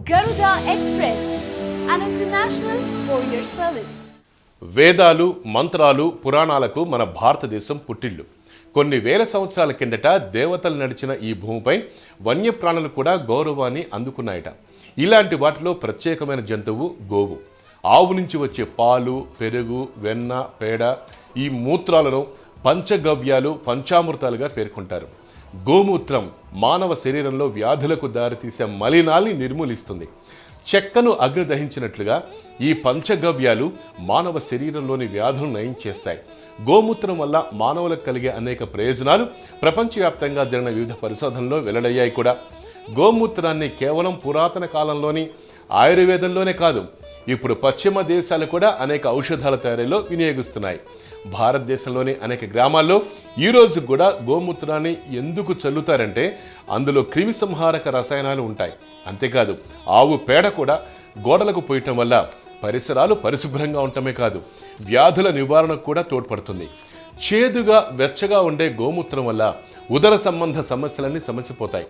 Garuda Express, an international courier service. వేదాలు మంత్రాలు పురాణాలకు మన భారతదేశం పుట్టిల్లు. కొన్ని వేల సంవత్సరాల కిందట దేవతలు నడిచిన ఈ భూమిపై వన్యప్రాణులు కూడా గౌరవాన్ని అందుకున్నాయట. ఇలాంటి వాటిలో ప్రత్యేకమైన జంతువు గోవు. ఆవు నుంచి వచ్చే పాలు, పెరుగు, వెన్న, పేడ, ఈ మూత్రాలను పంచగవ్యాలు, పంచామృతాలుగా పేర్కొంటారు. గోమూత్రం మానవ శరీరంలో వ్యాధులకు దారితీసే మలినాల్ని నిర్మూలిస్తుంది. చెక్కను అగ్ని దహించినట్లుగా ఈ పంచగవ్యాలు మానవ శరీరంలోని వ్యాధులను నయం చేస్తాయి. గోమూత్రం వల్ల మానవులకు కలిగే అనేక ప్రయోజనాలు ప్రపంచవ్యాప్తంగా జరిగిన వివిధ పరిశోధనల్లో వెల్లడయ్యాయి కూడా. గోమూత్రాన్ని కేవలం పురాతన కాలంలోని ఆయుర్వేదంలోనే కాదు, ఇప్పుడు పశ్చిమ దేశాలు కూడా అనేక ఔషధాల తయారీలో వినియోగిస్తున్నాయి. భారతదేశంలోని అనేక గ్రామాల్లో ఈరోజు కూడా గోమూత్రాన్ని ఎందుకు చల్లుతారంటే అందులో క్రిమి సంహారక రసాయనాలు ఉంటాయి. అంతేకాదు, ఆవు పేడ కూడా గోడలకు పోయటం వల్ల పరిసరాలు పరిశుభ్రంగా ఉండటమే కాదు, వ్యాధుల నివారణకు కూడా తోడ్పడుతుంది. చేదుగా వెచ్చగా ఉండే గోమూత్రం వల్ల ఉదర సంబంధ సమస్యలన్నీ సమసిపోతాయి.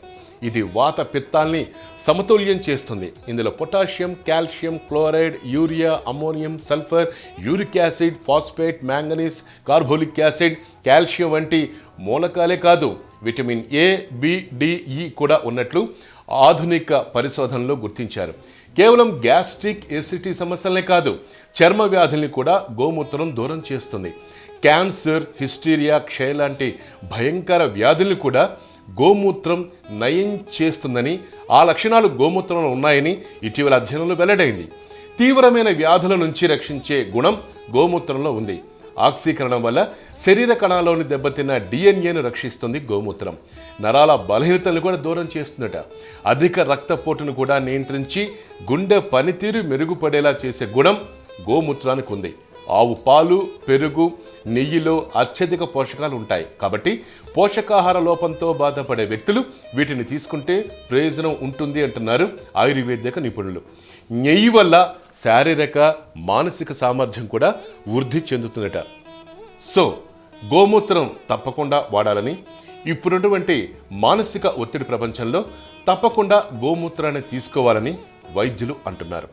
ఇది వాత పిత్తాల్ని సమతుల్యం చేస్తుంది. ఇందులో potassium, calcium, chloride, urea, ammonium, sulphur, uric acid, phosphate, manganese, carbolic acid, calcium వంటి మూలకాలే కాదు, విటమిన్ ఏ, బి, డి, ఈ కూడా ఉన్నట్లు ఆధునిక పరిశోధనలో గుర్తించారు. కేవలం గ్యాస్ట్రిక్ ఎసిడిటీ సమస్యలనే కాదు, చర్మ వ్యాధుల్ని కూడా గోమూత్రం దూరం చేస్తుంది. క్యాన్సర్, హిస్టీరియా, క్షయ లాంటి భయంకర వ్యాధుల్ని కూడా గోమూత్రం నయం చేస్తుందని, ఆ లక్షణాలు గోమూత్రంలో ఉన్నాయని ఇటీవల అధ్యయనంలో వెల్లడైంది. తీవ్రమైన వ్యాధుల నుంచి రక్షించే గుణం గోమూత్రంలో ఉంది. ఆక్సీకరణం వల్ల శరీర కణాల్లోని దెబ్బతిన్న డిఎన్ఏను రక్షిస్తుంది గోమూత్రం. నరాల బలహీనతలను కూడా దూరం చేస్తుందట. అధిక రక్తపోటును కూడా నియంత్రించి గుండె పనితీరు మెరుగుపడేలా చేసే గుణం గోమూత్రానికి ఉంది. ఆవు పాలు, పెరుగు, నెయ్యిలో అత్యధిక పోషకాలు ఉంటాయి. కాబట్టి పోషకాహార లోపంతో బాధపడే వ్యక్తులు వీటిని తీసుకుంటే ప్రయోజనం ఉంటుంది అంటున్నారు ఆయుర్వేదిక నిపుణులు. నెయ్యి వల్ల శారీరక, మానసిక సామర్థ్యం కూడా వృద్ధి చెందుతుందట. సో గోమూత్రం తప్పకుండా వాడాలని, ఇప్పుడున్నటువంటి మానసిక ఒత్తిడి ప్రపంచంలో తప్పకుండా గోమూత్రాన్ని తీసుకోవాలని వైద్యులు అంటున్నారు.